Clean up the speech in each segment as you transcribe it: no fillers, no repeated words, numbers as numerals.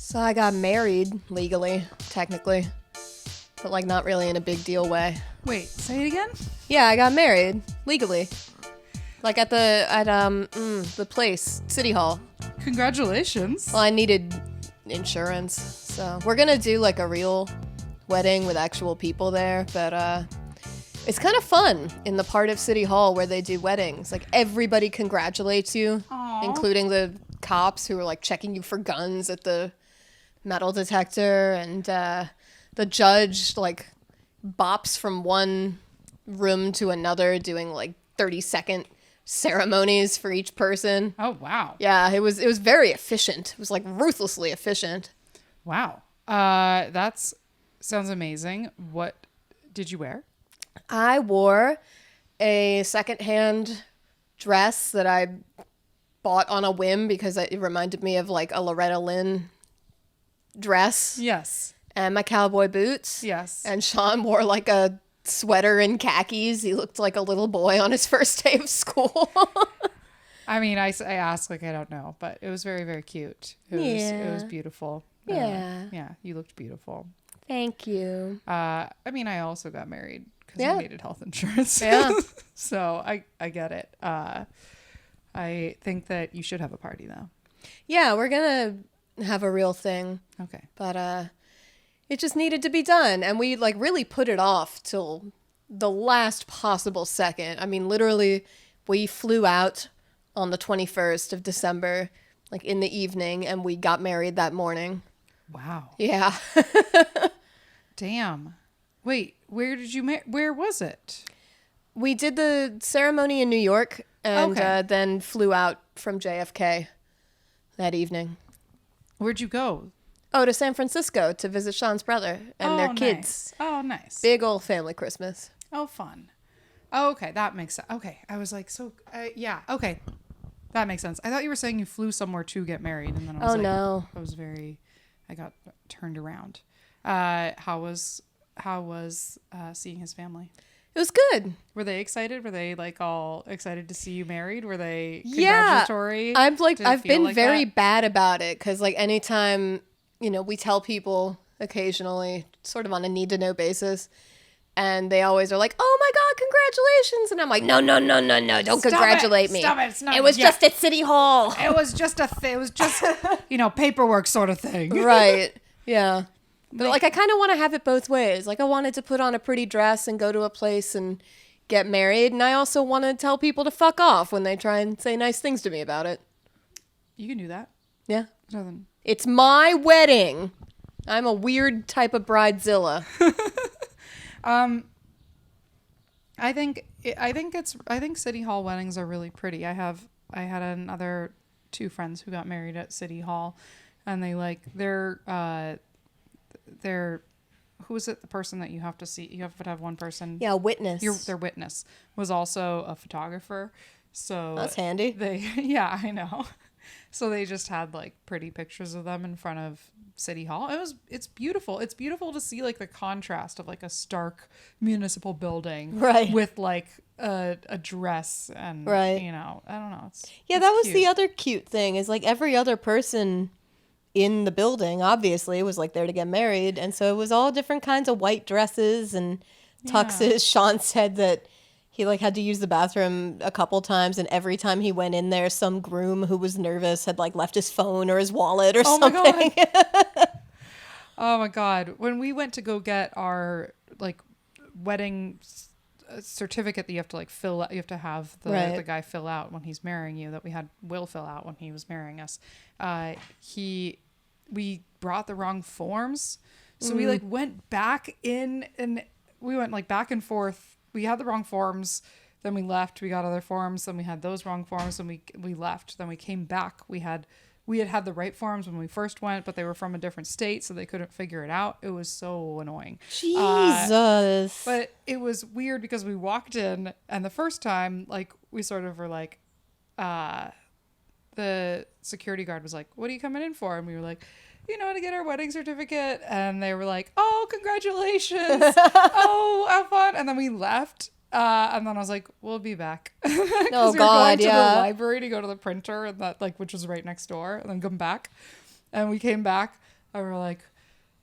So I got married legally, technically, but like not really in a big deal way. Wait, say it again? Yeah, I got married legally. Like at the place, City Hall. Congratulations. Well, I needed insurance, so we're gonna do like a real wedding with actual people there, but it's kind of fun in the part of City Hall where they do weddings. Like everybody congratulates you, Aww. including the cops who are like checking you for guns at the metal detector, and the judge like bops from one room to another doing like 30-second ceremonies for each person. Oh, wow. Yeah, it was very efficient. It was like ruthlessly efficient. Wow. That's sounds amazing. What did you wear? I wore a secondhand dress that I bought on a whim because it reminded me of like a Loretta Lynn dress. Yes. And my cowboy boots. Yes. And Sean wore like a sweater and khakis. He looked like a little boy on his first day of school. I mean, I asked like I don't know, but it was very, very cute. It was beautiful. Yeah. Yeah, you looked beautiful. Thank you. I mean, I also got married because Yeah. I needed health insurance. Yeah. So I get it. I think that you should have a party though. Yeah, we're going to have a real thing. Okay. But it just needed to be done. And we like really put it off till the last possible second. I mean, literally, we flew out on the 21st of December, like in the evening, and we got married that morning. Wow. Yeah. Damn. Wait, where was it? We did the ceremony in New York and Okay. then flew out from JFK that evening. Where'd you go? Oh, to San Francisco to visit Sean's brother and their kids. Nice. Oh, nice. Big old family Christmas. Oh, fun. Oh, okay. That makes sense. Okay. I was like, yeah. Okay. That makes sense. I thought you were saying you flew somewhere to get married. And then I was No. I got turned around. How was seeing his family? It was good. Were they excited? Were they like all excited to see you married? Were they Yeah. congratulatory? I've feel been like very that? bad about it because like anytime, we tell people occasionally sort of on a need to know basis, and they always are like, "Oh my God, congratulations!" And I'm like, "No, don't Stop congratulate it. me. Stop it. It's not It was yet. just at City Hall." It was just paperwork sort of thing. Right. Yeah. But like I kind of want to have it both ways. Like I wanted to put on a pretty dress and go to a place and get married, and I also want to tell people to fuck off when they try and say nice things to me about it. You can do that. Yeah. Nothing. It's my wedding. I'm a weird type of bridezilla. I think City Hall weddings are really pretty. I had another two friends who got married at City Hall, and they're who is it? The person that you have to see. You have to have one person. Yeah, witness. Their witness was also a photographer. So That's handy. Yeah, I know. So they just had like pretty pictures of them in front of City Hall. It's beautiful. It's beautiful to see like the contrast of like a stark municipal building, Right. with like a dress and Right. I don't know. Yeah, it's that was cute. the other cute thing is like every other person in the building obviously was like there to get married, and so it was all different kinds of white dresses and tuxes. Yeah. Sean said that he like had to use the bathroom a couple times, and every time he went in there, some groom who was nervous had like left his phone or his wallet or Oh my something. Oh my God. When we went to go get our like wedding certificate that you have to like fill out, you have to have the guy fill out when he's marrying you, that we had Will fill out when he was marrying us. We brought the wrong forms. So we like went back in and we went like back and forth. We had the wrong forms. Then we left. We got other forms. Then we had those wrong forms. Then we left. Then we came back. We had the right forms when we first went, but they were from a different state, so they couldn't figure it out. It was so annoying. Jesus. But it was weird because we walked in, and the first time, like, we sort of were like, the security guard was like, "What are you coming in for?" And we were like, to get our wedding certificate. And they were like, "Oh, congratulations. Oh, have fun." And then we left. And then I was like, "We'll be back." Oh we were going God, to yeah. the library to go to the printer, and that which was right next door, and then come back. And we came back. And we're like,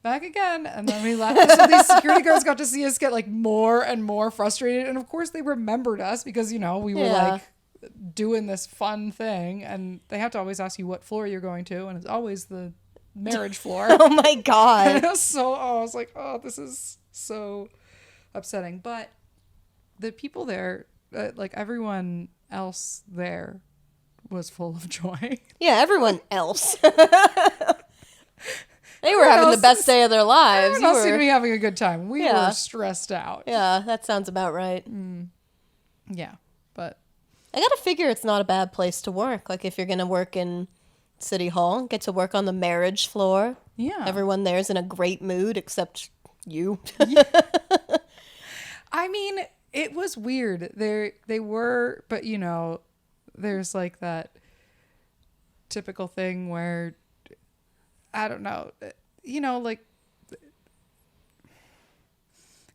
back again. And then we left. So these security guards got to see us get like more and more frustrated. And of course they remembered us because, you know, we were like doing this fun thing. And they have to always ask you what floor you're going to. And it's always the marriage floor. Oh my God. And I was like, oh, this is so upsetting. But the people there, like everyone else there was full of joy. Yeah, everyone else. They were having the best day of their lives. Everyone else seemed to be having a good time. We were stressed out. Yeah, that sounds about right. Yeah, but I gotta figure it's not a bad place to work. Like if you're gonna work in City Hall, get to work on the marriage floor. Yeah. Everyone there's in a great mood except you. I mean, it was weird. They were, but you know, there's like that typical thing where, I don't know, you know, like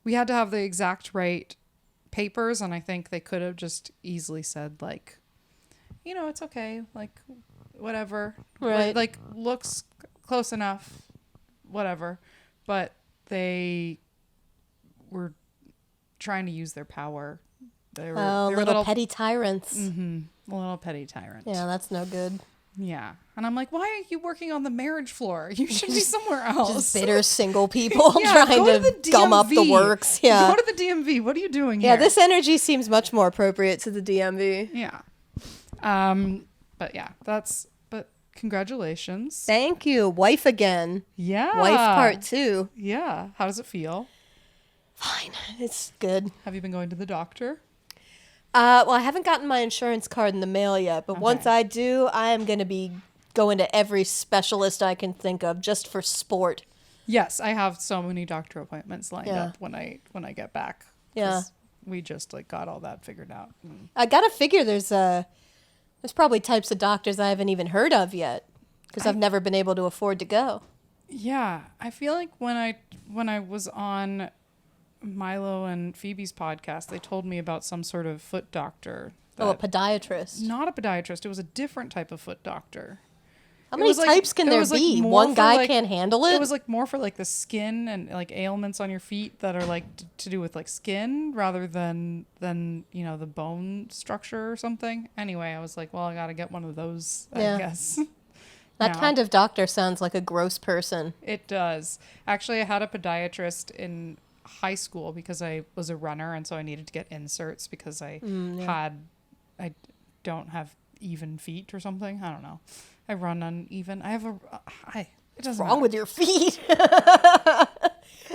we had to have the exact right papers, and I think they could have just easily said like, you know, it's okay, like whatever, right? Like looks close enough, whatever. But they were trying to use their power. They were little petty tyrants. Mm-hmm. A little petty tyrant. Yeah, that's no good. Yeah. And I'm like, why are you working on the marriage floor? You should be somewhere else. Just bitter single people yeah, trying to gum up the works. Yeah. Go to the DMV. What are you doing here? Yeah, this energy seems much more appropriate to the DMV. Yeah. But yeah, but congratulations. Thank you. Wife again. Yeah. Wife part 2. Yeah. How does it feel? Fine. It's good. Have you been going to the doctor? Well, I haven't gotten my insurance card in the mail yet, but once I do, I am going to be going to every specialist I can think of just for sport. Yes, I have so many doctor appointments lined up when I get back. Yeah. We just like got all that figured out. I got to figure there's probably types of doctors I haven't even heard of yet because I've never been able to afford to go. Yeah, I feel like when I was on Milo and Phoebe's podcast, they told me about some sort of foot doctor. A podiatrist. Not a podiatrist. It was a different type of foot doctor. How many types can there be? One guy can't handle it? It was like more for like the skin and like ailments on your feet that are like to do with like skin rather than you know the bone structure or something. Anyway, I was like, well, I got to get one of those, I guess. That kind of doctor sounds like a gross person. It does. Actually, I had a podiatrist in high school because I was a runner, and so I needed to get inserts because I don't have even feet or something. I don't know. I run uneven. I have it doesn't wrong matter. with your feet?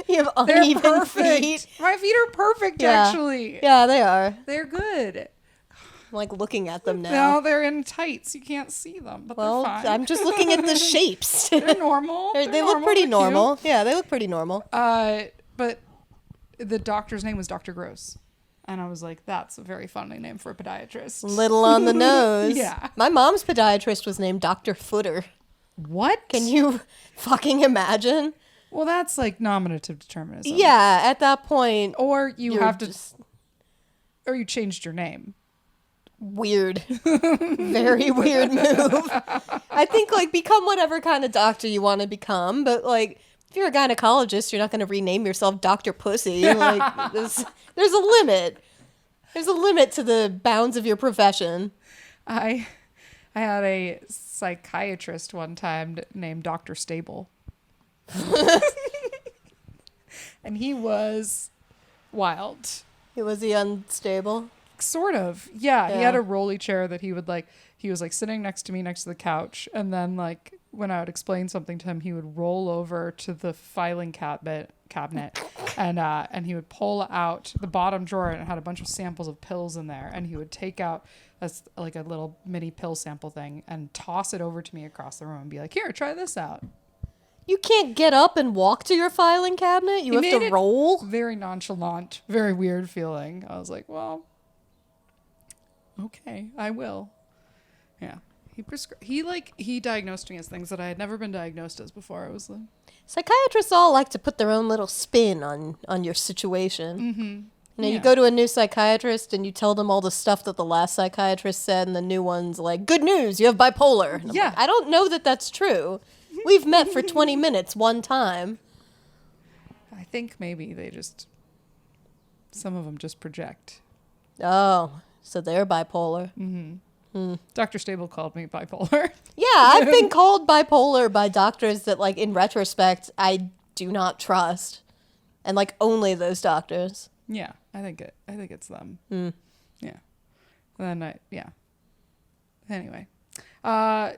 You have uneven feet. My feet are perfect, actually. Yeah, they are. They're good. I'm like looking at them now. No, they're in tights. You can't see them, but they're fine. I'm just looking at the shapes. They're normal. They look pretty normal. Yeah, they look pretty normal. But the doctor's name was Dr. Gross. And I was like, that's a very funny name for a podiatrist. Little on the nose. Yeah. My mom's podiatrist was named Dr. Footer. What? Can you fucking imagine? Well, that's like nominative determinism. Yeah, at that point. Or you have to... Or you changed your name. Weird. Very weird move. I think, like, become whatever kind of doctor you want to become. But, like, if you're a gynecologist, you're not going to rename yourself Dr. Pussy. Like, there's a limit. There's a limit to the bounds of your profession. I had a psychiatrist one time named Dr. Stable. And he was wild. Was he unstable? Sort of. Yeah. He had a rolly chair that he was like sitting next to me next to the couch, and then like when I would explain something to him, he would roll over to the filing cabinet and he would pull out the bottom drawer, and it had a bunch of samples of pills in there, and he would take out like a little mini pill sample thing and toss it over to me across the room and be like, here, try this out. You can't get up and walk to your filing cabinet? You have to roll? Very nonchalant, very weird feeling. I was like, well, okay, I will. Yeah. He diagnosed me as things that I had never been diagnosed as before. I was like... Psychiatrists all like to put their own little spin on your situation. Mm-hmm. You know, you go to a new psychiatrist and you tell them all the stuff that the last psychiatrist said, and the new one's like, good news, you have bipolar. And I'm like, I don't know that that's true. We've met for 20 minutes one time. I think maybe some of them just project. Oh, so they're bipolar. Dr. Stable called me bipolar. Yeah, I've been called bipolar by doctors that, like, in retrospect, I do not trust. And, like, only those doctors. Yeah, I think it's them. Yeah. Yeah. Anyway,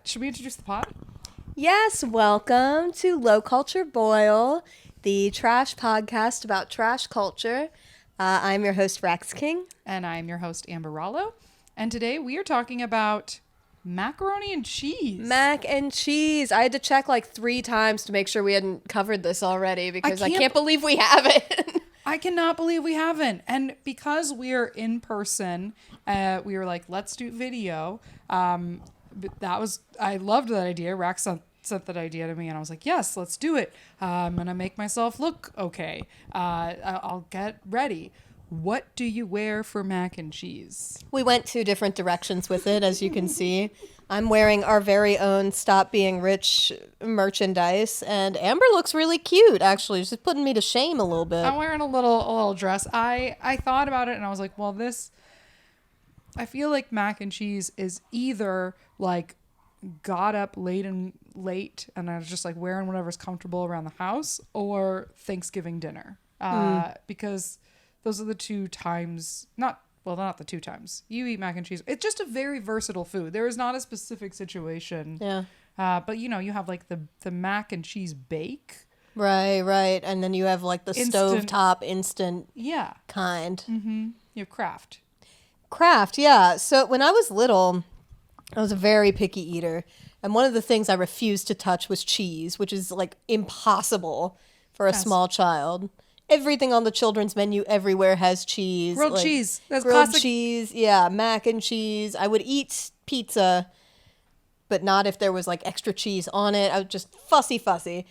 should we introduce the pod? Yes, welcome to Low Culture Boil, the trash podcast about trash culture. I'm your host, Rex King. And I'm your host, Amber Rollo. And today we are talking about macaroni and cheese. Mac and cheese. I had to check like 3 times to make sure we hadn't covered this already because I can't believe we haven't. I cannot believe we haven't. And because we're in person, we were like, let's do video. I loved that idea. Rax sent that idea to me and I was like, yes, let's do it. I'm going to make myself look okay. I'll get ready. What do you wear for mac and cheese? We went 2 different directions with it, as you can see. I'm wearing our very own Stop Being Rich merchandise, and Amber looks really cute, actually. She's putting me to shame a little bit. I'm wearing a little dress. I thought about it and I was like, well, I feel like mac and cheese is either like got up late and I was just like wearing whatever's comfortable around the house, or Thanksgiving dinner. Because those are the 2 times, not the 2 times you eat mac and cheese. It's just a very versatile food. There is not a specific situation. Yeah. But you have like the mac and cheese bake. Right. And then you have like the stovetop instant kind. Mm-hmm. You have Kraft. Kraft, yeah. So when I was little, I was a very picky eater. And one of the things I refused to touch was cheese, which is like impossible for a small child. Everything on the children's menu everywhere has cheese. Grilled cheese. That's grilled classic. Cheese, yeah, mac and cheese. I would eat pizza, but not if there was like extra cheese on it. I was just fussy.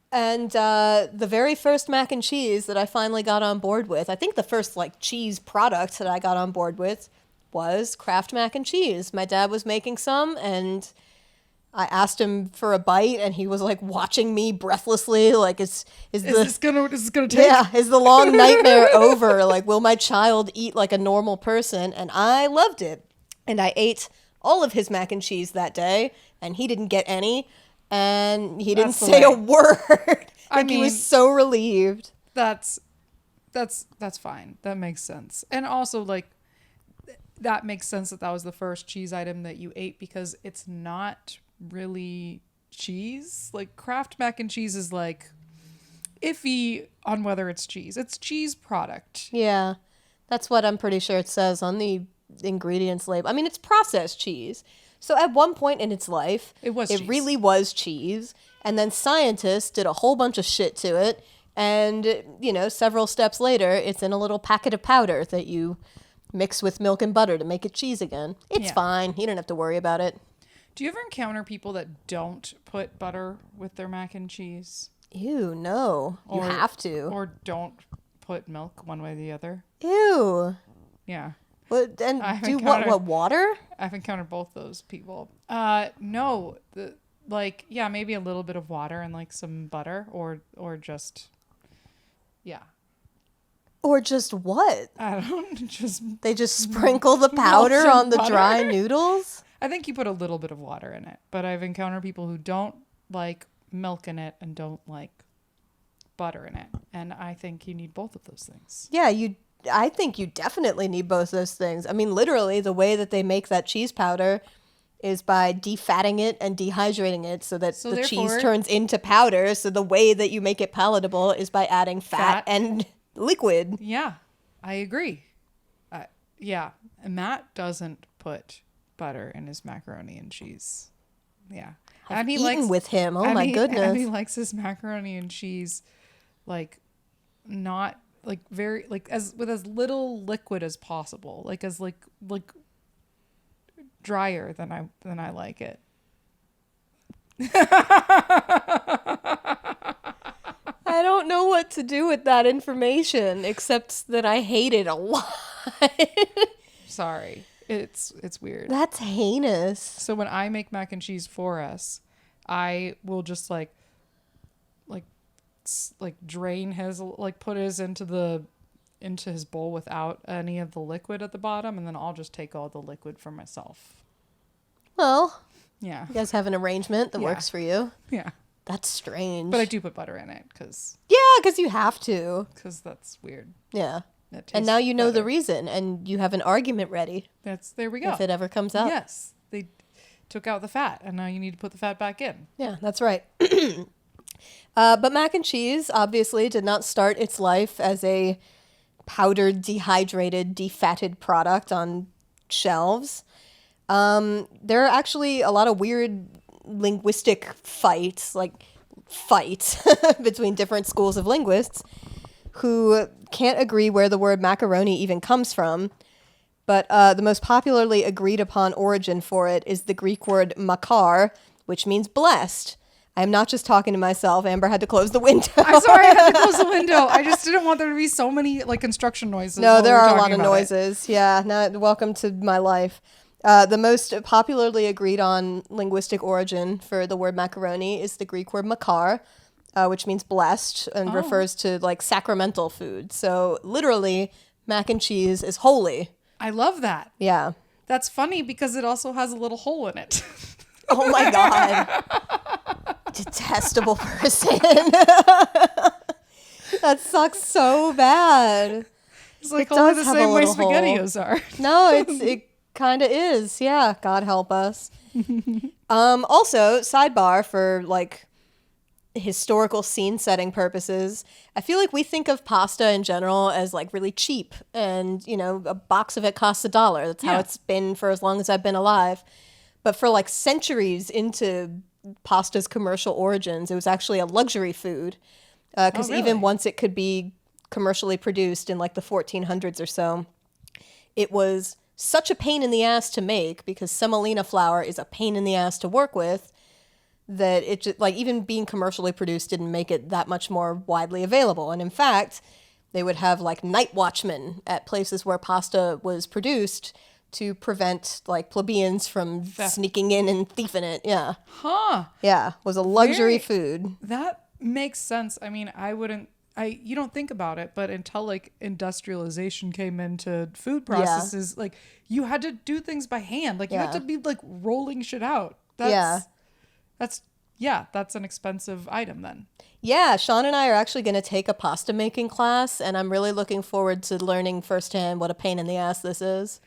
And the very first mac and cheese that I finally got on board with, I think the first like cheese product that I got on board with was Kraft mac and cheese. My dad was making some and I asked him for a bite and he was like watching me breathlessly like is this gonna take? Yeah, is the long nightmare over? Like, will my child eat like a normal person? And I loved it. And I ate all of his mac and cheese that day and he didn't get any and he didn't say a word. He was so relieved. That's fine. That makes sense. And also like that makes sense that was the first cheese item that you ate because it's not really cheese. Like Kraft mac and cheese is like iffy on whether it's cheese. It's cheese product. Yeah. That's what I'm pretty sure it says on the ingredients label. I mean, it's processed cheese. So at one point in its life, it really was cheese. And then scientists did a whole bunch of shit to it. And, several steps later, it's in a little packet of powder that you mix with milk and butter to make it cheese again. It's fine. You don't have to worry about it. Do you ever encounter people that don't put butter with their mac and cheese? Ew, no. You have to. Or don't put milk one way or the other? Ew. Yeah. What, and do what, water? I've encountered both those people. No. Maybe a little bit of water and like some butter or just, yeah. Or just what? I don't just... They just sprinkle the powder on the dry noodles? I think you put a little bit of water in it, but I've encountered people who don't like milk in it and don't like butter in it. And I think you need both of those things. Yeah, I think you definitely need both those things. I mean, literally, the way that they make that cheese powder is by defatting it and dehydrating it so that the cheese turns into powder. So the way that you make it palatable is by adding fat. And liquid. Yeah, I agree. Yeah, and Matt doesn't put butter in his macaroni and cheese. Yeah, and he likes with him. Oh my goodness! And he likes his macaroni and cheese, like not like very like with as little liquid as possible, like as like drier than I like it. I don't know what to do with that information except that I hate it a lot. Sorry. It's weird. That's heinous. So when I make mac and cheese for us, I will just like drain his, like put his into his bowl without any of the liquid at the bottom, and then I'll just take all the liquid for myself. Well, Yeah. you guys have an arrangement that Yeah. works for you. Yeah. That's strange. But I do put butter in it because because you have to. that's weird. Yeah. It And now tastes you know the better. reason, and you have an argument ready There we go. if it ever comes up. Yes. They took out the fat, and now you need to put the fat back in. Yeah, that's right. But mac and cheese obviously did not start its life as a powdered, dehydrated, defatted product on shelves. There are actually a lot of weird linguistic fights between different schools of linguists who can't agree where the word macaroni even comes from. But the most popularly agreed upon origin for it is the Greek word makar, which means blessed. I'm not just talking to myself. Amber had to close the window. I'm sorry, I had to close the window. I just didn't want there to be so many like construction noises. No, while there we were are a lot talking of about it. noises. Yeah, welcome to my life. The most popularly agreed on linguistic origin for the word macaroni is the Greek word makar, which means blessed and refers to like sacramental food. So literally, mac and cheese is holy. I love that. Yeah. That's funny because it also has a little hole in it. Oh my God. Detestable person. That sucks so bad. It's like It only does the have a same way little hole. SpaghettiOs are. No, it kind of is. Yeah, God help us. Also, sidebar for like historical scene setting purposes, I feel like we think of pasta in general as like really cheap, and a box of it costs $1. That's how Yeah. it's been for as long as I've been alive. But for like centuries into pasta's commercial origins, it was actually a luxury food. Because really? even once it could be commercially produced in like the 1400s or so, it was such a pain in the ass to make because semolina flour is a pain in the ass to work with, that it just, like, even being commercially produced didn't make it that much more widely available. And in fact, they would have like night watchmen at places where pasta was produced to prevent like plebeians from sneaking in and thieving it. Yeah. Huh. Yeah. Was a luxury Very- food. That makes sense. I mean, you don't think about it, but until like industrialization came into food processes, like you had to do things by hand. Like you had to be like rolling shit out. That's an expensive item then. Yeah, Sean and I are actually going to take a pasta making class, and I'm really looking forward to learning firsthand what a pain in the ass this is.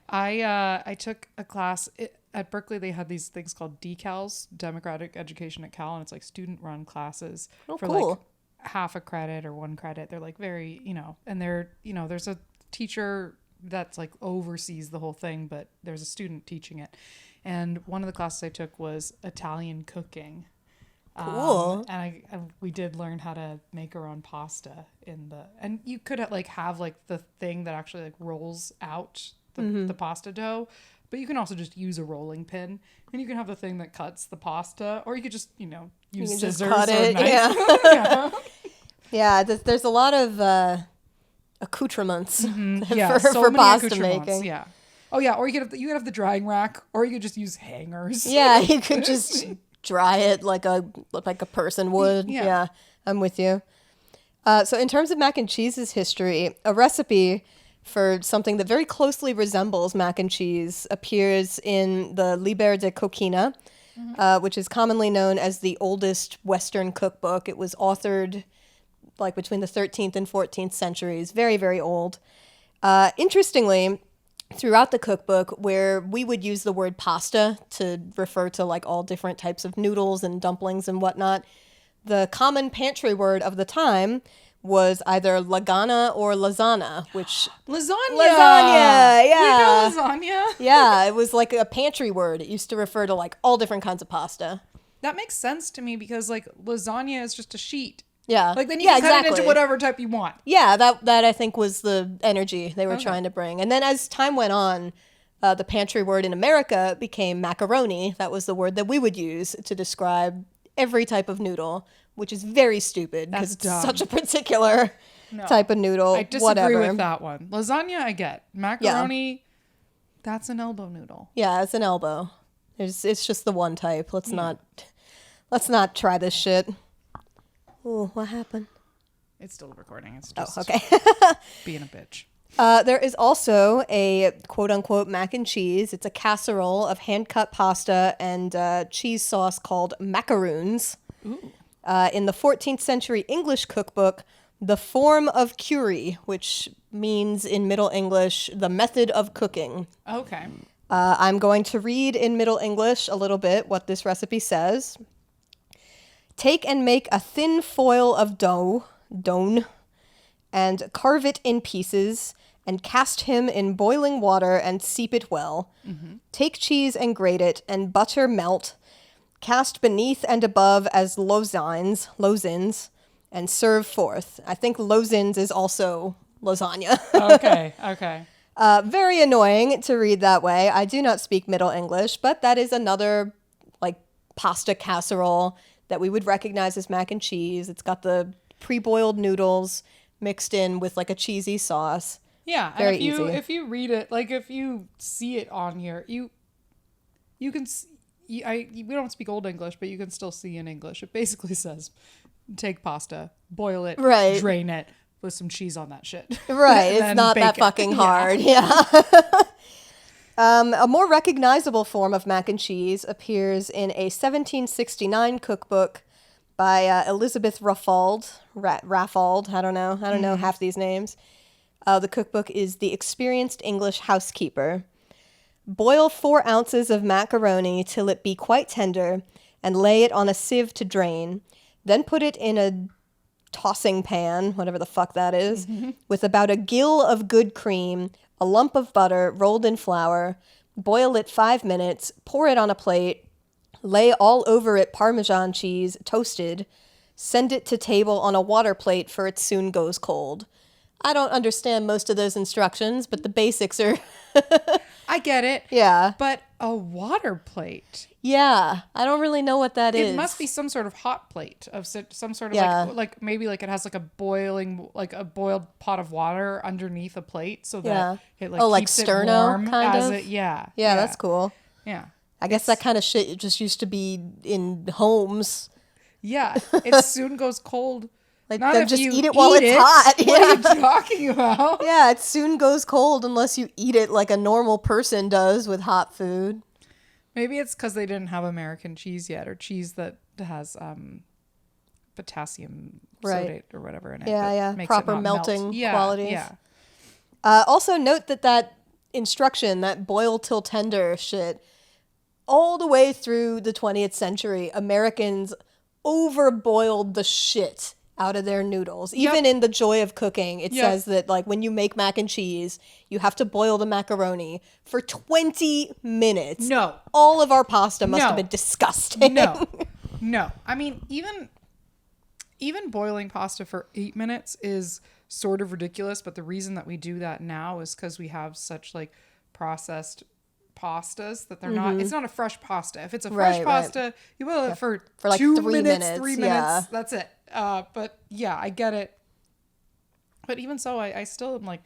I took a class at Berkeley. They had these things called decals, Democratic Education at Cal, and it's like student run classes for cool. like half a credit or 1 credit. They're like very, and they're, there's a teacher that's like oversees the whole thing, but there's a student teaching it. And one of the classes I took was Italian cooking. Cool. And we did learn how to make our own pasta and you could have like the thing that actually like rolls out the pasta dough, but you can also just use a rolling pin, and you can have the thing that cuts the pasta, or you could just, use You can scissors just cut or it. knife. Yeah. Yeah, there's a lot of accoutrements Yeah, for so many pasta accoutrements, making. Yeah. Oh yeah, or you could have the drying rack, or you could just use hangers. Yeah, you could just dry it like a person would. Yeah. Yeah, I'm with you. So in terms of mac and cheese's history, a recipe for something that very closely resembles mac and cheese appears in the Liber de Coquina, which is commonly known as the oldest Western cookbook. It was authored like between the 13th and 14th centuries, very, very old. Interestingly, throughout the cookbook, where we would use the word pasta to refer to like all different types of noodles and dumplings and whatnot, the common pantry word of the time was either lagana or lasagna, which Lasagna. yeah. We know lasagna. Yeah, it was like a pantry word. It used to refer to like all different kinds of pasta. That makes sense to me because like lasagna is just a sheet. Yeah. Like then you can cut it into whatever type you want. Yeah, that I think was the energy they were trying to bring. And then as time went on, the pantry word in America became macaroni. That was the word that we would use to describe every type of noodle, which is very stupid because it's dumb. such a particular type of noodle. I disagree whatever. with that one. Lasagna, I get. Macaroni, that's an elbow noodle. Yeah, it's an elbow. It's just the one type. Let's not Let's not try this shit. Ooh, what happened? It's still recording. It's Oh, just okay. being a bitch. There is also a quote-unquote mac and cheese. It's a casserole of hand-cut pasta and cheese sauce called macaroons. Ooh. In the 14th century English cookbook, The Form of Cury, which means in Middle English, the method of cooking. Okay. I'm going to read in Middle English a little bit what this recipe says. Take and make a thin foil of dough, and carve it in pieces, and cast him in boiling water and steep it well. Mm-hmm. Take cheese and grate it, and butter melt. Cast beneath and above as lozins, and serve forth. I think lozins is also lasagna. Okay. Very annoying to read that way. I do not speak Middle English, but that is another like pasta casserole that we would recognize as mac and cheese. It's got the pre-boiled noodles mixed in with like a cheesy sauce. Yeah, Very and easy. if you read it, like if you see it on here, you can. We don't speak Old English, but you can still see in English. It basically says, take pasta, boil it, Right. drain it, put some cheese on that shit. Right, it's then not bake that it. fucking hard. Yeah. A more recognizable form of mac and cheese appears in a 1769 cookbook by Elizabeth Raffald. I don't know half these names. The cookbook is The Experienced English Housekeeper. Boil 4 ounces of macaroni till it be quite tender, and lay it on a sieve to drain. Then put it in a tossing pan, whatever the fuck that is, with about a gill of good cream, a lump of butter rolled in flour. Boil it 5 minutes, pour it on a plate, lay all over it Parmesan cheese, toasted. Send it to table on a water plate, for it soon goes cold. I don't understand most of those instructions, but the basics are... I get it. Yeah. But a water plate. Yeah. I don't really know what that is. It must be some sort of hot plate of some sort of Yeah. like maybe like it has like a boiled pot of water underneath a plate so that Yeah. it like keeps sterno, it warm kind as of? it yeah. Yeah, that's cool. Yeah. I guess that kind of shit just used to be in homes. Yeah. It soon goes cold. Like, Not they if just you eat it while it's hot. What Yeah. are you talking about? Yeah, it soon goes cold unless you eat it like a normal person does with hot food. Maybe it's because they didn't have American cheese yet, or cheese that has potassium Right. sodate or whatever in it. Yeah, that yeah. makes it Proper not melting melt. qualities. Yeah. Also, note that instruction, that boil till tender shit, all the way through the 20th century, Americans overboiled the shit out of their noodles. Even in The Joy of Cooking, it says that like when you make mac and cheese, you have to boil the macaroni for 20 minutes. No. All of our pasta must have been disgusting. No. I mean, even boiling pasta for 8 minutes is sort of ridiculous, but the reason that we do that now is because we have such like processed pastas that they're not, it's not a fresh pasta. If it's a fresh pasta, you boil it for like 2 3 minutes, minutes, 3 minutes, that's it. But yeah, I get it. But even so, I still am like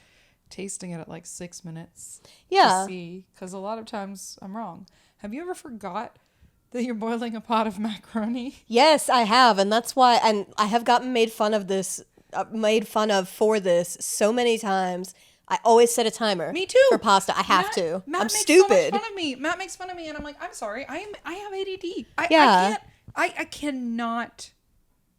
tasting it at like 6 minutes to see, because a lot of times I'm wrong. Have you ever forgot that you're boiling a pot of macaroni? Yes, I have, and that's why, and I have gotten made fun of for this so many times. I always set a timer. Me too. For pasta. I have to. Matt I'm makes stupid. So much fun of me. Matt makes fun of me, and I'm like, I'm sorry. I have ADD. I cannot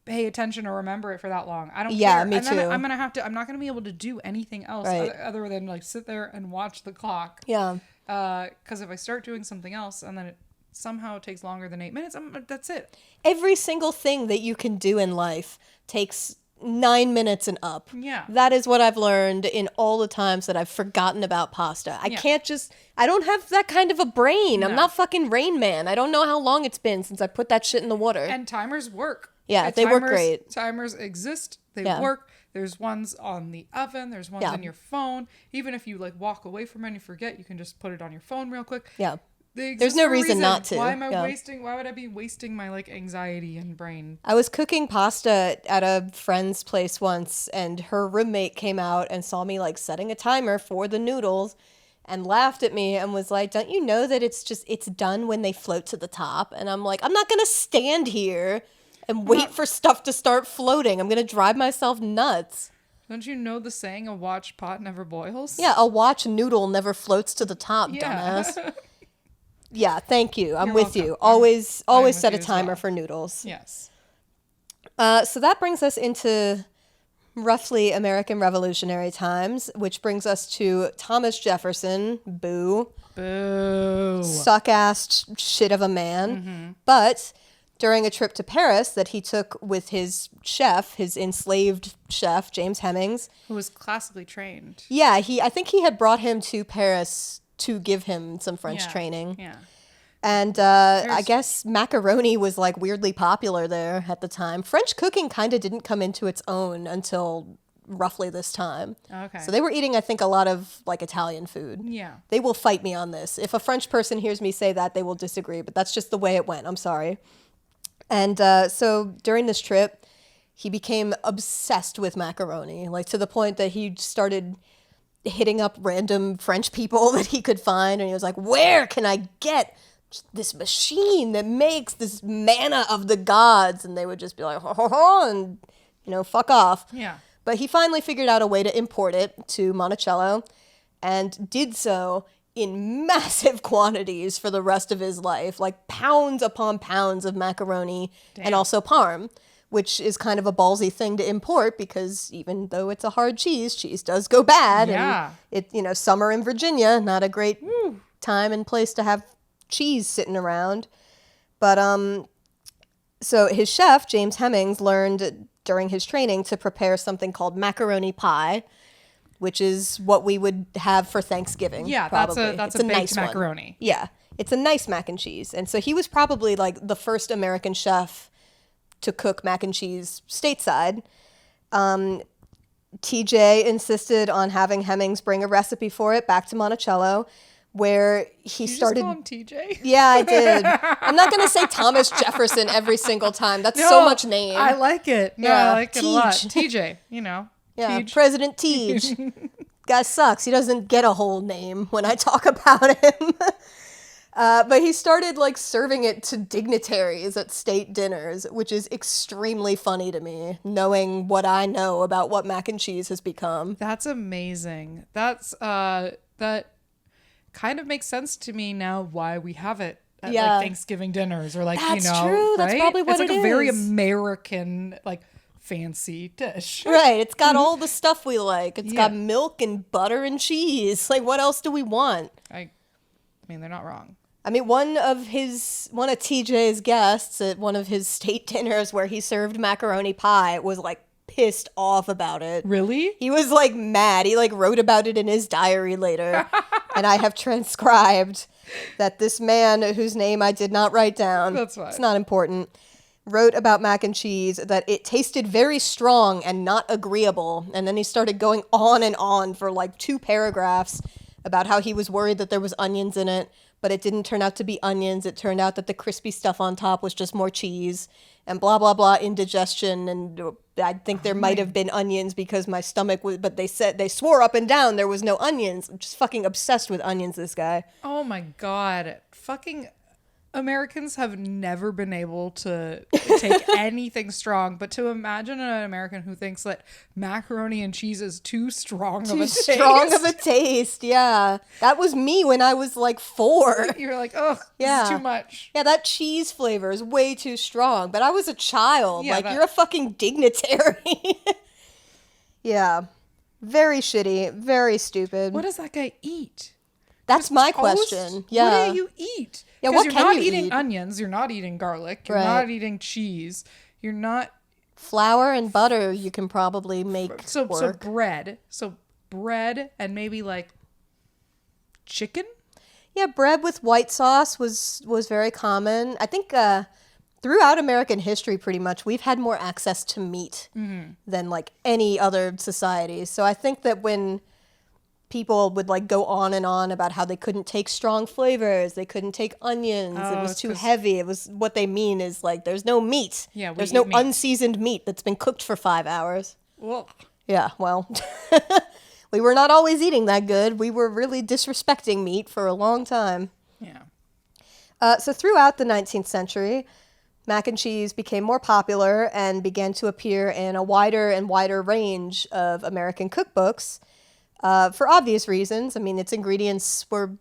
pay attention or remember it for that long. I don't care. Yeah, me and then too. I'm not gonna be able to do anything else other than like sit there and watch the clock. Yeah. Because if I start doing something else and then it somehow takes longer than 8 minutes, that's it. Every single thing that you can do in life takes 9 minutes and up. Yeah. That is what I've learned in all the times that I've forgotten about pasta. I don't have that kind of a brain. No. I'm not fucking Rain Man. I don't know how long it's been since I put that shit in the water. And timers work. Yeah, they work great. Timers exist. They work. There's ones on the oven. There's ones on your phone. Even if you like walk away from it and you forget, you can just put it on your phone real quick. Yeah. There's no reason not to. Why would I be wasting my like anxiety and brain? I was cooking pasta at a friend's place once, and her roommate came out and saw me like setting a timer for the noodles, and laughed at me and was like, don't you know that it's done when they float to the top? And I'm like, I'm not going to stand here and wait for stuff to start floating. I'm going to drive myself nuts. Don't you know the saying, a watched pot never boils? Yeah, a watch noodle never floats to the top, dumbass. Yeah, thank you. I'm You're with welcome. you. Always with set a you as timer well. for noodles. Yes. So that brings us into roughly American Revolutionary times, which brings us to Thomas Jefferson. Boo. Boo. Suck-ass shit of a man. But during a trip to Paris that he took with his chef, his enslaved chef, James Hemings. Who was classically trained. Yeah, I think he had brought him to Paris to give him some French training. Yeah. And I guess macaroni was like weirdly popular there at the time. French cooking kind of didn't come into its own until roughly this time. Okay. So they were eating, I think, a lot of like Italian food. Yeah. They will fight me on this. If a French person hears me say that, they will disagree, but that's just the way it went. I'm sorry. And so during this trip, he became obsessed with macaroni, like to the point that he started hitting up random French people that he could find. And he was like, where can I get this machine that makes this manna of the gods? And they would just be like, ho, ho, ho, and, fuck off. Yeah. But he finally figured out a way to import it to Monticello and did so in massive quantities for the rest of his life, like pounds upon pounds of macaroni and also parm, which is kind of a ballsy thing to import because even though it's a hard cheese does go bad. Yeah. And it, summer in Virginia, not a great time and place to have cheese sitting around. But so his chef, James Hemings, learned during his training to prepare something called macaroni pie, which is what we would have for Thanksgiving. Yeah, probably. that's It's a baked nice one. macaroni. Yeah, it's a nice mac and cheese. And so he was probably like the first American chef to cook mac and cheese stateside. TJ insisted on having Hemings bring a recipe for it back to Monticello, where he started. Just call him TJ? Yeah, I did. I'm not going to say Thomas Jefferson every single time. That's so much name. I like it. No, Yeah, I like it a lot. Tej. TJ, Yeah, Tej. President Tej. Guy sucks. He doesn't get a whole name when I talk about him. But he started like serving it to dignitaries at state dinners, which is extremely funny to me, knowing what I know about what mac and cheese has become. That's amazing. That kind of makes sense to me now why we have it at Yeah. like Thanksgiving dinners or like, That's true. That's right? probably what it's like it a very is. American, like fancy dish. Right. It's got all the stuff we like. It's got Yeah. milk and butter and cheese. Like, what else do we want? I mean, they're not wrong. I mean, one of TJ's guests at one of his state dinners where he served macaroni pie was like pissed off about it. Really? He was like mad. He like wrote about it in his diary later. And I have transcribed that this man, whose name I did not write down, That's fine. it's not important, wrote about mac and cheese that it tasted very strong and not agreeable. And then he started going on and on for like 2 paragraphs about how he was worried that there was onions in it, but it didn't turn out to be onions. It turned out that the crispy stuff on top was just more cheese and blah, blah, blah, indigestion. And I think there might have been onions because my stomach was, but they swore up and down there was no onions. I'm just fucking obsessed with onions, this guy. Oh my God. Fucking Americans have never been able to take anything strong, but to imagine an American who thinks that macaroni and cheese is too strong of a taste. Strong of a taste, yeah. That was me when I was like 4. You're like, oh, Yeah. this is too much. Yeah, that cheese flavor is way too strong. But I was a child. Yeah, You're a fucking dignitary. Yeah. Very shitty. Very stupid. What does that guy eat? That's my Toast? question. Yeah. What do you eat? Yeah, 'Cause what you're can not you eating eat? onions. You're not eating garlic. You're Right. not eating cheese. You're not. Flour and butter you can probably make So work. bread. So bread and maybe like chicken. Yeah, bread with white sauce was very common. I think throughout American history, pretty much, we've had more access to meat than like any other society. So I think that when people would like go on and on about how they couldn't take strong flavors, they couldn't take onions, it Oh, was it's too 'cause- heavy. It was what they mean is like there's no meat. Yeah, we there's no eat meat. unseasoned meat that's been cooked for 5 hours. Well, Yeah, well, we were not always eating that good. We were really disrespecting meat for a long time. Yeah. So throughout the 19th century, mac and cheese became more popular and began to appear in a wider and wider range of American cookbooks for obvious reasons. I mean, its ingredients were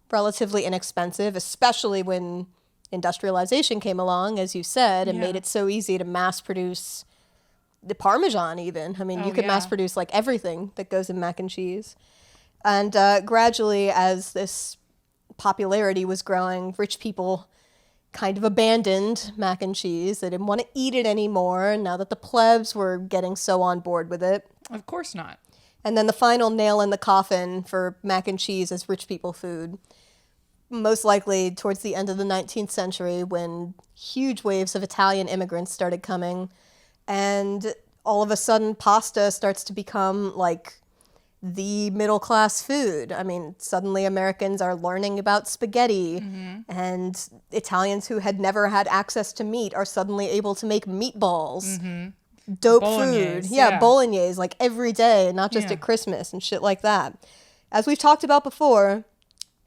relatively inexpensive, especially when industrialization came along, as you said, and made it so easy to mass produce the Parmesan even. I mean, you could mass produce like everything that goes in mac and cheese. And gradually, as this popularity was growing, rich people kind of abandoned mac and cheese. They didn't want to eat it anymore now that the plebs were getting so on board with it. Of course not. And then the final nail in the coffin for mac and cheese as rich people food, most likely towards the end of the 19th century when huge waves of Italian immigrants started coming, and all of a sudden pasta starts to become like the middle class food. I mean, suddenly Americans are learning about spaghetti, and Italians who had never had access to meat are suddenly able to make meatballs. Dope Bolognese, food. Yeah, bolognese, like every day, not just Yeah. at Christmas and shit like that. As we've talked about before,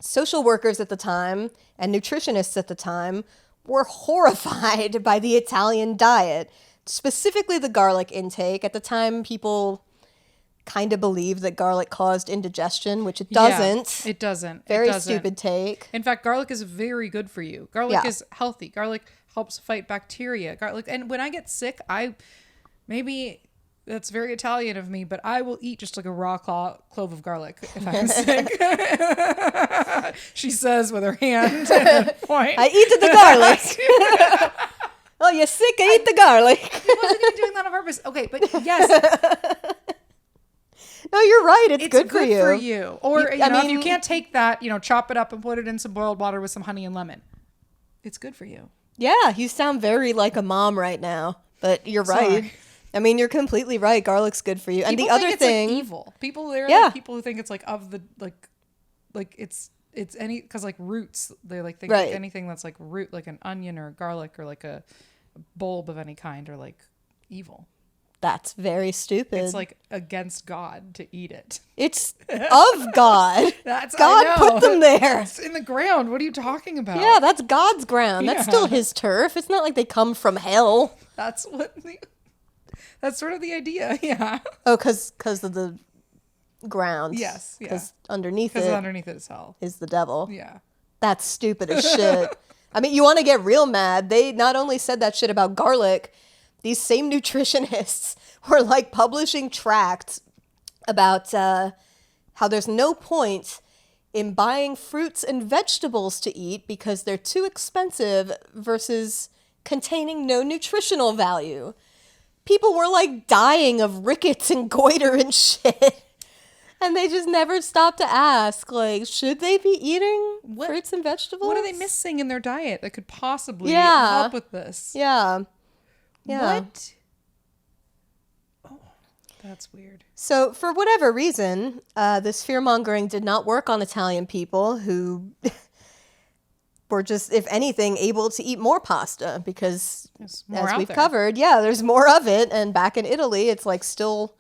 social workers at the time and nutritionists at the time were horrified by the Italian diet, specifically the garlic intake. At the time, people kind of believed that garlic caused indigestion, which it doesn't. Yeah, it doesn't. Very It doesn't. stupid take. In fact, garlic is very good for you. Garlic Yeah. is healthy. Garlic helps fight bacteria. Garlic, and when I get sick, maybe that's very Italian of me, but I will eat just like a raw clove of garlic if I'm sick. She says with her hand point. I eat the garlic. Oh, you're sick? I eat the garlic. I wasn't even doing that on purpose. Okay, but yes, No, you're right. It's it's good for you. Or I if mean- you can't take that, chop it up and put it in some boiled water with some honey and lemon. It's good for you. Yeah, you sound very like a mom right now, but you're right. Sorry. I mean, you're completely right. Garlic's good for you. And People the other think it's thing, like evil. There are Yeah. like people who think it's like of the like it's any because like roots. They like think Right. like anything that's like root, like an onion or garlic or like a bulb of any kind, are like evil. that's very stupid. It's like against God to eat it. It's of God. That's God I know. put them there. It's in the ground. What are you talking about? Yeah, that's God's ground. That's Yeah. still his turf. It's not like they come from hell. That's that's sort of the idea. Yeah. Oh, because of the ground. Yes, yeah. Because underneath Because it underneath it is hell. is the devil. Yeah. That's stupid as shit. I mean, you want to get real mad. They not only said that shit about garlic, these same nutritionists were like publishing tracts about how there's no point in buying fruits and vegetables to eat because they're too expensive versus containing no nutritional value. People were like dying of rickets and goiter and shit. And they just never stopped to ask, like, should they be eating fruits and vegetables? What are they missing in their diet that could possibly Yeah. help with this? Yeah. Yeah. What? Oh, that's weird. So, for whatever reason, this fear-mongering did not work on Italian people who were just, if anything, able to eat more pasta because, There's more as out we've there. covered, there's more of it. And back in Italy, it's like still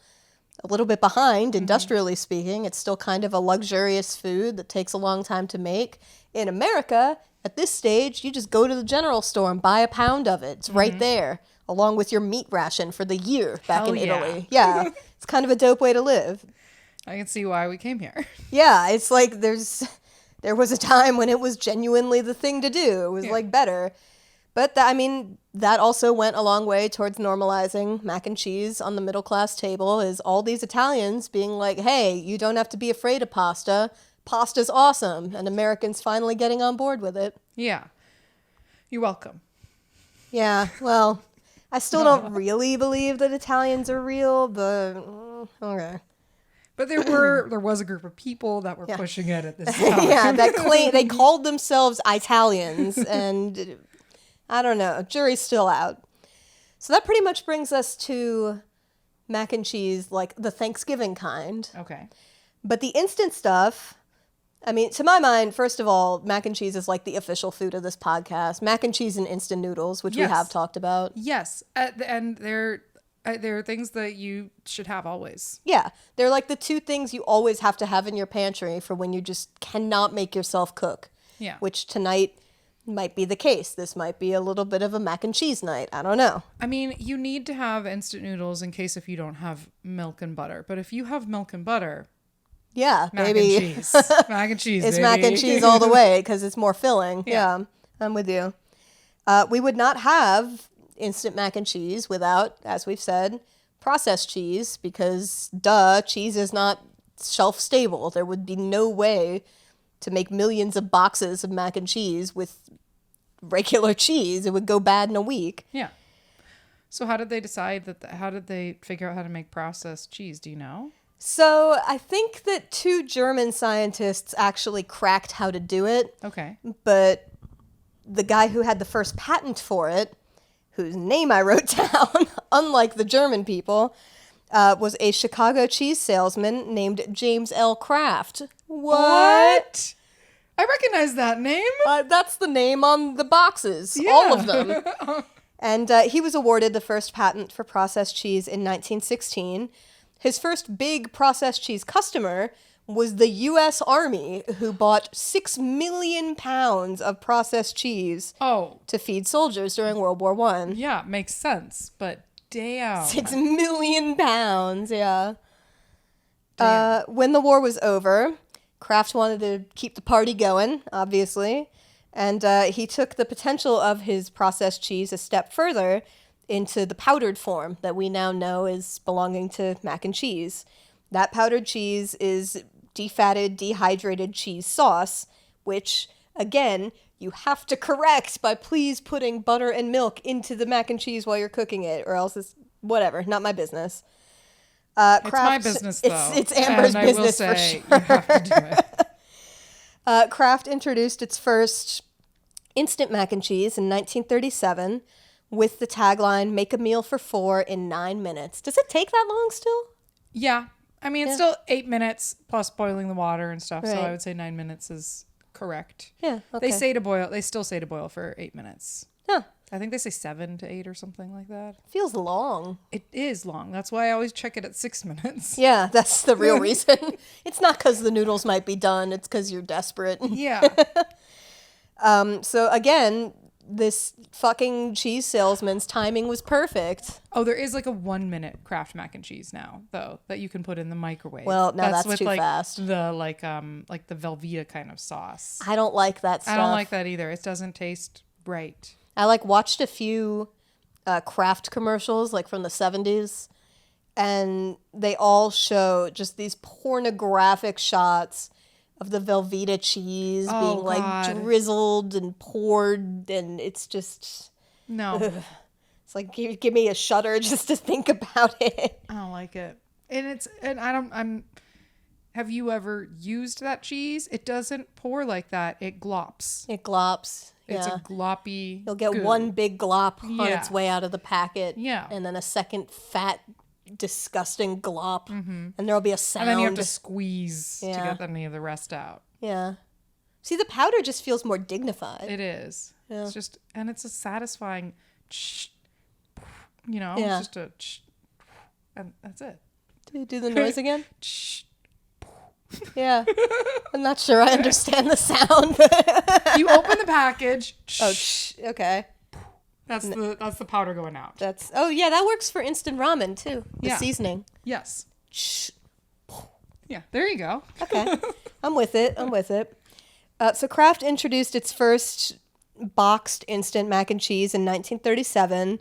a little bit behind, industrially speaking. It's still kind of a luxurious food that takes a long time to make. In America, at this stage, you just go to the general store and buy a pound of it. It's right there, along with your meat ration for the year back Hell in yeah. Italy. Yeah, it's kind of a dope way to live. I can see why we came here. Yeah, it's like there was a time when it was genuinely the thing to do. It was like better. But that also went a long way towards normalizing mac and cheese on the middle class table, is all these Italians being like, hey, you don't have to be afraid of pasta. Pasta's awesome. And Americans finally getting on board with it. Yeah. You're welcome. Yeah, well, I still don't really believe that Italians are real, but okay. But there was a group of people that were pushing it at this time. Yeah, they called themselves Italians, and I don't know, jury's still out. So that pretty much brings us to mac and cheese, like the Thanksgiving kind. Okay. But the instant stuff, I mean, to my mind, first of all, mac and cheese is like the official food of this podcast. Mac and cheese and instant noodles, which we Yes. have talked about. Yes. And they're They're things that you should have always. Yeah, they're like the two things you always have to have in your pantry for when you just cannot make yourself cook. Yeah. Which tonight might be the case. This might be a little bit of a mac and cheese night. I don't know. I mean, you need to have instant noodles in case if you don't have milk and butter. But if you have milk and butter, Yeah, mac baby. and cheese. Mac and cheese, It's baby. mac and cheese all the way because it's more filling. Yeah. Yeah, I'm with you. We would not have instant mac and cheese without, as we've said, processed cheese because, duh, cheese is not shelf stable. There would be no way to make millions of boxes of mac and cheese with regular cheese. It would go bad in a week. Yeah. So how did they decide that? How did they figure out how to make processed cheese? Do you know? So I think that two German scientists actually cracked how to do it, Okay. but the guy who had the first patent for it, whose name I wrote down, unlike the German people, was a Chicago cheese salesman named James L. Kraft. What? I recognize that name. That's the name on the boxes, all of them. And he was awarded the first patent for processed cheese in 1916. His first big processed cheese customer was the U.S. Army, who bought 6 million pounds of processed cheese Oh, to feed soldiers during World War I. yeah, makes sense. But damn. 6 million pounds, yeah. Damn. When the war was over, Kraft wanted to keep the party going, obviously, and he took the potential of his processed cheese a step further into the powdered form that we now know is belonging to mac and cheese. That powdered cheese is defatted, dehydrated cheese sauce, which, again, you have to correct by please putting butter and milk into the mac and cheese while you're cooking it, or else it's whatever, not my business. It's my business, though. It's Amber's and business I will for say, sure. you have to do it. Kraft introduced its first instant mac and cheese in 1937 with the tagline, "Make a meal for 4 in 9 minutes." Does it take that long still? Yeah. I mean, it's still 8 minutes plus boiling the water and stuff. So Right. I would say 9 minutes is correct. Yeah, okay. They say to boil. They still say to boil for 8 minutes. Huh. I think they say 7 to 8 or something like that. Feels long. It is long. That's why I always check it at 6 minutes. Yeah, that's the real reason. It's not because the noodles might be done. It's because you're desperate. Yeah. So again, this fucking cheese salesman's timing was perfect. Oh, there is like a 1 minute Kraft mac and cheese now, though, that you can put in the microwave. Well, no, that's with too like fast. The like the Velveeta kind of sauce. I don't like that stuff. I don't like that either. It doesn't taste right. I like watched a few Kraft commercials like from the 70s, and they all show just these pornographic shots of the Velveeta cheese Oh, being like God. drizzled and poured, and it's just No, it's like give me a shudder just to think about it. I don't like it. I'm. Have you ever used that cheese? It doesn't pour like that. It glops. It glops. It's Yeah. a gloppy. You'll get goo. one big glop on Yeah. its way out of the packet. Yeah. And then a second fat, disgusting glop. And there'll be a sound. and then you have to squeeze Yeah. to get any of the rest out. Yeah. See, the powder just feels more dignified. It is. Yeah. It's just, and it's a satisfying. You know, Yeah. it's just and that's it. Do you do the noise again? Shh. Yeah. I'm not sure I understand the sound. But You open the package. oh, shh. Okay. That's the powder going out. That's. Oh, yeah, that works for instant ramen too. The Yeah. seasoning. Yes. Shh. Yeah. There you go. Okay. I'm with it. So Kraft introduced its first boxed instant mac and cheese in 1937.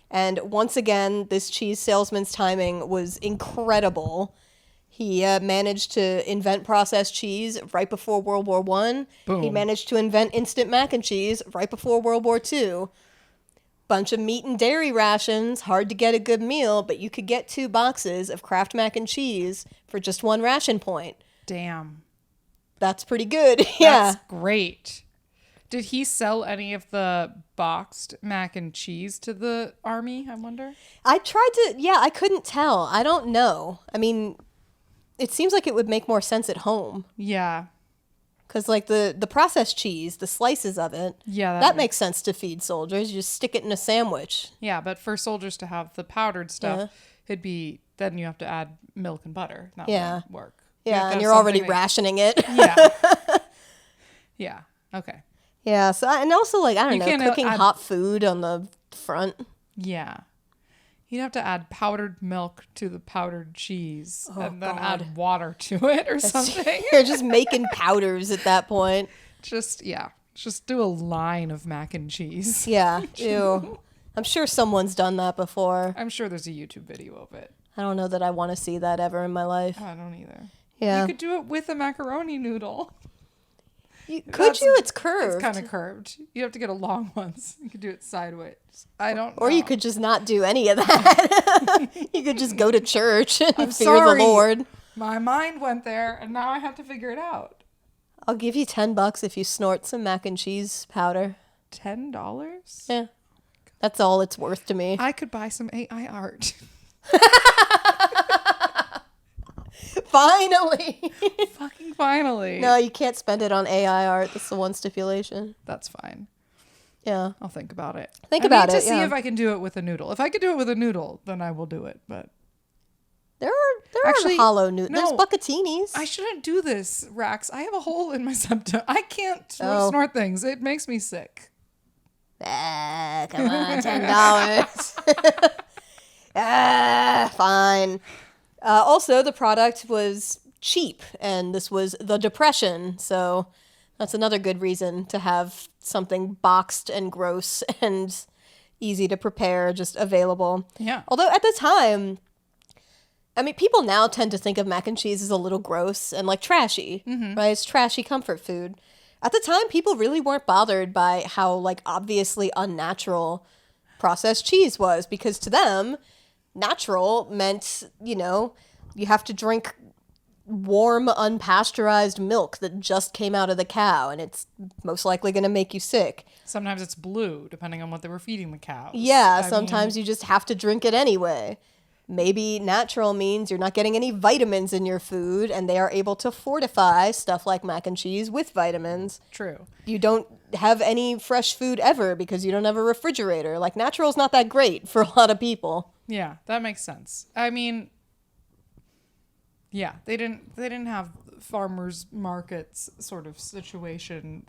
And once again, this cheese salesman's timing was incredible. He managed to invent processed cheese right before World War I. Boom. He managed to invent instant mac and cheese right before World War II. Bunch of meat and dairy rations, hard to get a good meal, but you could get 2 boxes of Kraft mac and cheese for just 1 ration point. Damn. That's pretty good. Yeah. That's great. Did he sell any of the boxed mac and cheese to the army, I wonder? I tried to, I couldn't tell. I don't know. I mean, it seems like it would make more sense at home. Yeah. Because, like, the processed cheese, the slices of it, Yeah, that makes sense to feed soldiers. You just stick it in a sandwich. Yeah, but for soldiers to have the powdered stuff, Yeah. it'd be, then you have to add milk and butter. That Yeah. wouldn't work. You have Yeah, to and have you're already something that- rationing it. Yeah. Yeah. Okay. Yeah, so, and also, like, I don't You know, can't cooking add- hot food on the front. Yeah. You'd have to add powdered milk to the powdered cheese and then God. add water to it or something. You're just making powders at that point. Just do a line of mac and cheese. Yeah, ew. I'm sure someone's done that before. I'm sure there's a YouTube video of it. I don't know that I want to see that ever in my life. I don't either. Yeah. You could do it with a macaroni noodle. Could you? It's curved. It's kind of curved. You have to get a long one. You could do it sideways. I don't know. Or you could just not do any of that. You could just go to church and fear sorry. the Lord. My mind went there, and now I have to figure it out. I'll give you $10 if you snort some mac and cheese powder. $10? Yeah. That's all it's worth to me. I could buy some AI art. Finally. Fucking finally. No, you can't spend it on AI art. That's the one stipulation. That's fine. Yeah. I'll think about it. Think I about need it, to see yeah. if I can do it with a noodle. If I could do it with a noodle, then I will do it. But There are Actually, hollow noodles. no. There's bucatinis. I shouldn't do this, Rax. I have a hole in my septum. I can't snort things. It makes me sick. Ah, come on, $10. Fine. Also, the product was cheap, and this was the Depression, so that's another good reason to have something boxed and gross and easy to prepare, just available. Yeah. Although at the time, I mean, people now tend to think of mac and cheese as a little gross and like trashy, right? It's trashy comfort food. At the time, people really weren't bothered by how like obviously unnatural processed cheese was, because to them, natural meant, you know, you have to drink warm, unpasteurized milk that just came out of the cow, and it's most likely going to make you sick. Sometimes it's blue, depending on what they were feeding the cows. Yeah, I sometimes mean, you just have to drink it anyway. Maybe natural means you're not getting any vitamins in your food, and they are able to fortify stuff like mac and cheese with vitamins. True. You don't have any fresh food ever because you don't have a refrigerator. Like, natural's not that great for a lot of people. Yeah, that makes sense. I mean, yeah, they didn't have farmers markets sort of situation.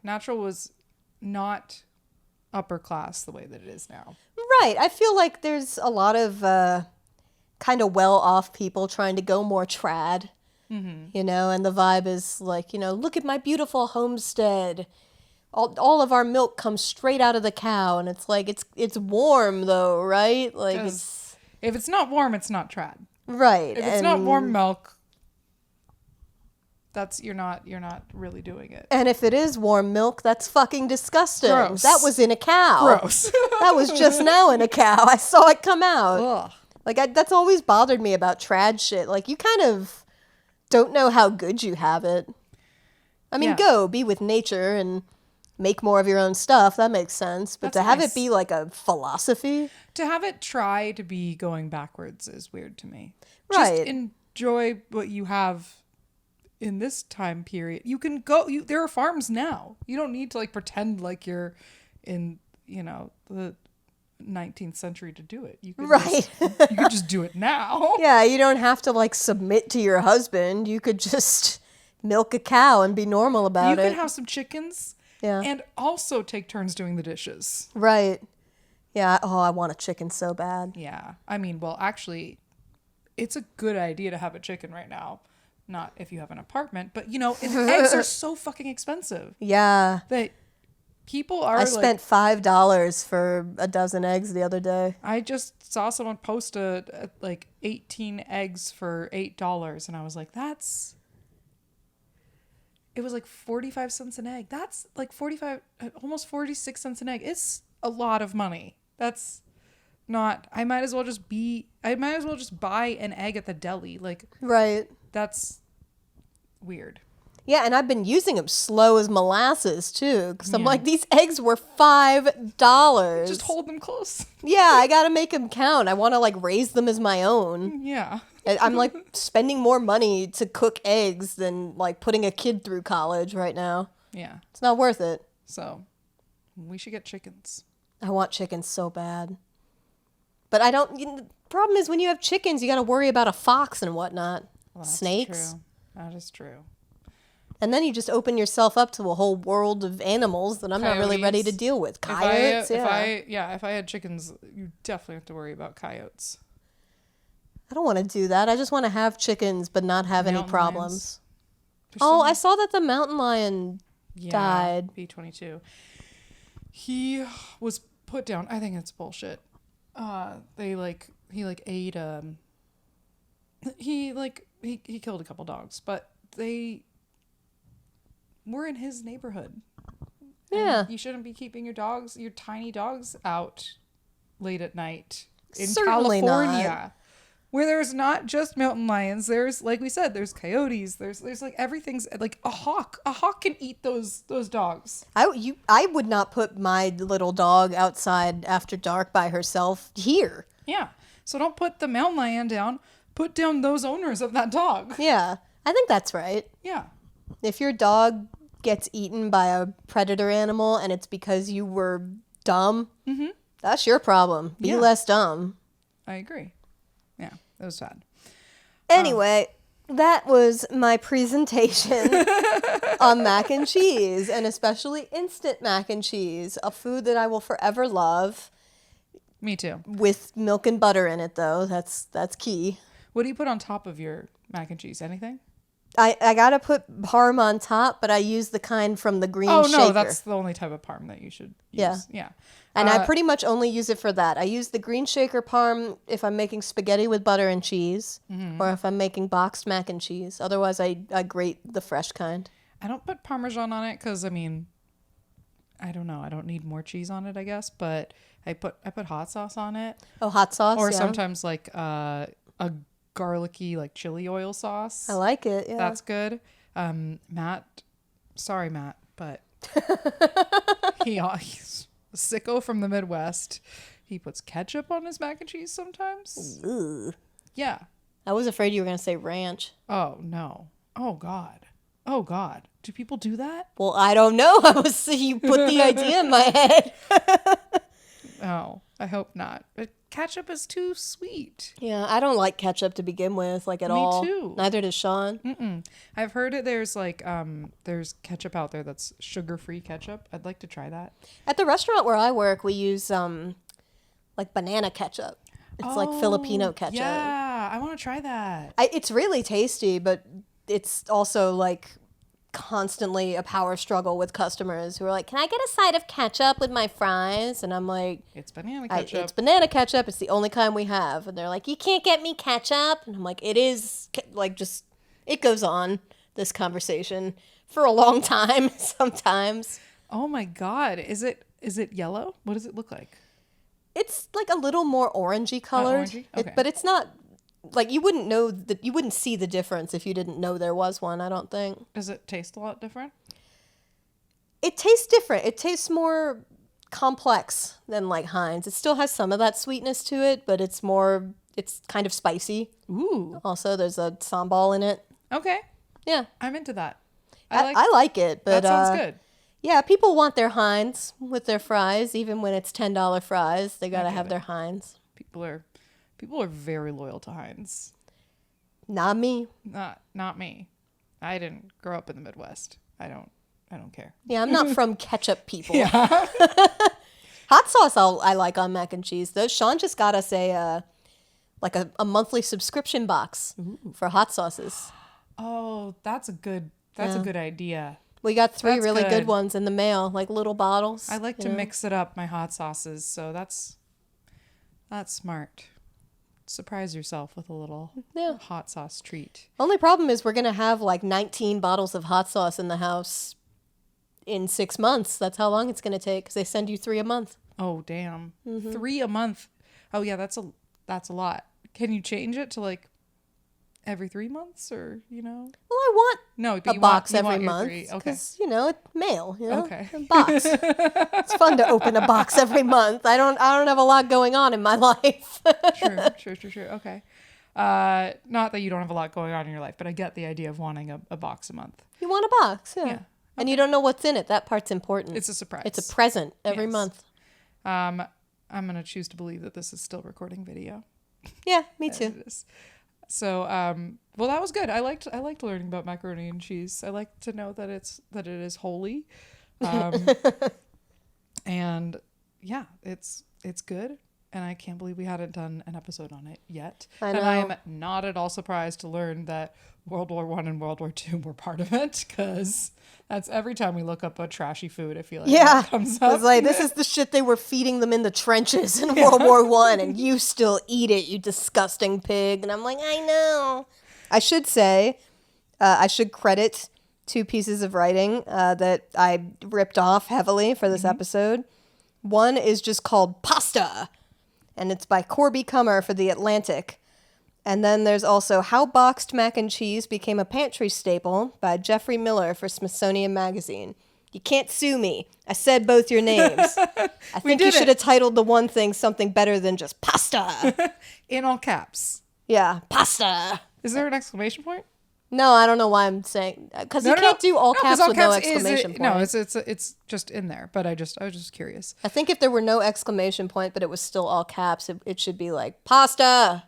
Natural was not upper class the way that it is now. Right. I feel like there's a lot of kind of well-off people trying to go more trad, you know, and the vibe is like, you know, look at my beautiful homestead. All of our milk comes straight out of the cow, and it's like, it's warm though, right? Like, If it's not warm, it's not trad. right. If it's not warm milk, you're not really doing it. And if it is warm milk, that's fucking disgusting. Gross. That was in a cow. Gross. That was just now in a cow. I saw it come out. Ugh. Like, that's always bothered me about trad shit. Like, you kind of don't know how good you have it. I mean, Yeah. go be with nature and make more of your own stuff. That makes sense. But That's to have nice. it be like a philosophy, To have it try to be going backwards is weird to me. Right. Just enjoy what you have in this time period. You can go, there are farms now. You don't need to like pretend like you're in, you know, the 19th century to do it. You could right? you could just do it now. Yeah, you don't have to like submit to your husband. You could just milk a cow and be normal about You it. could have some chickens. Yeah. And also take turns doing the dishes. Right. Yeah. Oh, I want a chicken so bad. Yeah. I mean, well, actually, it's a good idea to have a chicken right now. Not if you have an apartment, but you know, eggs are so fucking expensive Yeah. that people are I spent $5 for a dozen eggs the other day. I just saw someone post like 18 eggs for $8, and I was like, it was like 45 cents an egg. That's like almost 46 cents an egg. It's a lot of money. That's not, I might as well just buy an egg at the deli. Like, Right. that's weird. Yeah, and I've been using them slow as molasses, too. Because I'm like, these eggs were $5. Just hold them close. Yeah, I got to make them count. I want to, like, raise them as my own. Yeah. I'm, like, spending more money to cook eggs than, like, putting a kid through college right now. Yeah. It's not worth it. So, we should get chickens. I want chickens so bad. But I don't... the problem is when you have chickens, you got to worry about a fox and whatnot. Well, that's Snakes. True. That is true. And then you just open yourself up to a whole world of animals that I'm not really ready to deal with. Coyotes, if I had chickens, you definitely have to worry about coyotes. I don't want to do that. I just want to have chickens but not have any problems. I I saw that the mountain lion died. B-22. He was put down. I think it's bullshit. He ate he killed a couple dogs, but they were in his neighborhood. Yeah. And you shouldn't be keeping your tiny dogs out late at night in Certainly California. not. Where there's not just mountain lions, there's, like we said, there's coyotes, there's like everything's like a hawk. A hawk can eat those dogs. I would not put my little dog outside after dark by herself here. Yeah. So don't put the mountain lion down. Put down those owners of that dog. Yeah. I think that's right. Yeah. If your dog gets eaten by a predator animal and it's because you were dumb, that's your problem. Be less dumb. I agree. Yeah, it was sad. Anyway, that was my presentation on mac and cheese, and especially instant mac and cheese, a food that I will forever love. Me too. With milk and butter in it, though. That's key. What do you put on top of your mac and cheese? Anything? I gotta put parm on top, but I use the kind from the green shaker. Oh, no, that's the only type of parm that you should use. Yeah. And I pretty much only use it for that. I use the green shaker parm if I'm making spaghetti with butter and cheese, or if I'm making boxed mac and cheese. Otherwise, I grate the fresh kind. I don't put Parmesan on it because, I mean, I don't know. I don't need more cheese on it, I guess. But I put hot sauce on it. Oh, hot sauce? Or sometimes like a garlicky like chili oil sauce. I like it, yeah. That's good. Sorry, Matt, but he's a sicko from the Midwest. He puts ketchup on his mac and cheese sometimes. Ooh. Yeah. I was afraid you were going to say ranch. Oh, no. Oh, God. Oh, God. Do people do that? Well, I don't know. You put the idea in my head. Oh, I hope not. But ketchup is too sweet. Yeah, I don't like ketchup to begin with, like at all. Me too. Neither does Sean. Mm-mm. I've heard it. There's like there's ketchup out there that's sugar-free ketchup. I'd like to try that. At the restaurant where I work, we use like banana ketchup. It's like Filipino ketchup. Yeah, I want to try that. It's really tasty, but it's also like constantly a power struggle with customers who are like, "Can I get a side of ketchup with my fries?" And I'm like, "It's banana ketchup." It's banana ketchup. It's the only kind we have. And they're like, "You can't get me ketchup." And I'm like, "It is like just it goes on this conversation for a long time sometimes." Oh my God, is it yellow? What does it look like? It's like a little more orangey colored, orangey? Okay. But it's not like you wouldn't know that you wouldn't see the difference if you didn't know there was one. I don't think. Does it taste a lot different? It tastes different. It tastes more complex than like Heinz. It still has some of that sweetness to it, but it's kind of spicy. Ooh. Also, there's a sambal in it. Okay. Yeah, I'm into that. I like it, but that sounds good. Yeah, people want their Heinz with their fries, even when it's $10 fries. They gotta have their Heinz. People are very loyal to Heinz. Not me. Not me. I didn't grow up in the Midwest. I don't care. Yeah, I'm not from ketchup people. Yeah. Hot sauce I like on mac and cheese though. Sean just got us a monthly subscription box for hot sauces. Oh, that's a good idea. We got 3 That's really good. good ones in the mail, like little bottles. I like to mix it up, my hot sauces, so that's smart. Surprise yourself with a little hot sauce treat. Only problem is we're going to have like 19 bottles of hot sauce in the house in 6 months. That's how long it's going to take because they send you 3 a month. Oh, damn. 3 a month. Oh, yeah, that's a lot. Can you change it to like every 3 months, or Well, I want no, a box every month Okay. because it's mail. Okay. A box. It's fun to open a box every month. I don't have a lot going on in my life. True. Okay. Not that you don't have a lot going on in your life, but I get the idea of wanting a box a month. You want a box, yeah. Yeah. And you don't know what's in it. That part's important. It's a surprise. It's a present every Yes. month. I'm gonna choose to believe that this is still recording video. Yeah, me too. It is. So, well, that was good. I liked learning about macaroni and cheese. I like to know that it is holy, and yeah, it's good. And I can't believe we hadn't done an episode on it yet. I know. And I'm not at all surprised to learn that World War I and World War II were part of it, because that's every time we look up a trashy food, I feel like that comes up. It's like, this is the shit they were feeding them in the trenches in World War I, and you still eat it, you disgusting pig. And I'm like, I know. I should say, I should credit 2 pieces of writing that I ripped off heavily for this episode. One is just called Pasta, and it's by Corby Kummer for The Atlantic. And then there's also How Boxed Mac and Cheese Became a Pantry Staple by Jeffrey Miller for Smithsonian Magazine. You can't sue me. I said both your names. I think you should have titled the one thing something better than just pasta. In all caps. Yeah, pasta. Is there an exclamation point? No, I don't know why I'm saying, because you can't do all caps with no exclamation point. No, it's just in there. But I was just curious. I think if there were no exclamation point, but it was still all caps, it should be like pasta.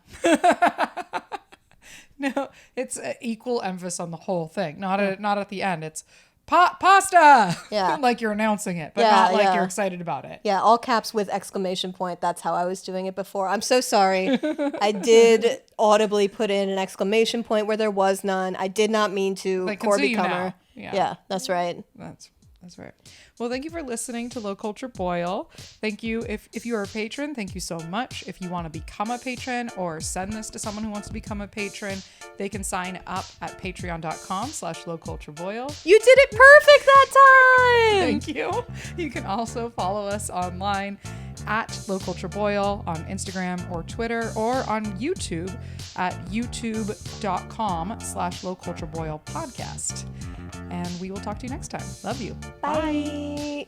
No, it's equal emphasis on the whole thing, not at the end. It's pasta. Yeah, like you're announcing it, but not like you're excited about it. Yeah, all caps with exclamation point. That's how I was doing it before. I'm so sorry. I did audibly put in an exclamation point where there was none. I did not mean to. Like, Corby Kummer. now. Yeah, that's right. That's right. Well, thank you for listening to Low Culture Boil. Thank you. If you are a patron, thank you so much. If you want to become a patron or send this to someone who wants to become a patron, they can sign up at patreon.com/lowcultureboil. You did it perfect that time. Thank you. You can also follow us online at Low Culture Boil on Instagram or Twitter, or on YouTube at youtube.com/lowcultureboilpodcast. And we will talk to you next time. Love you. Bye.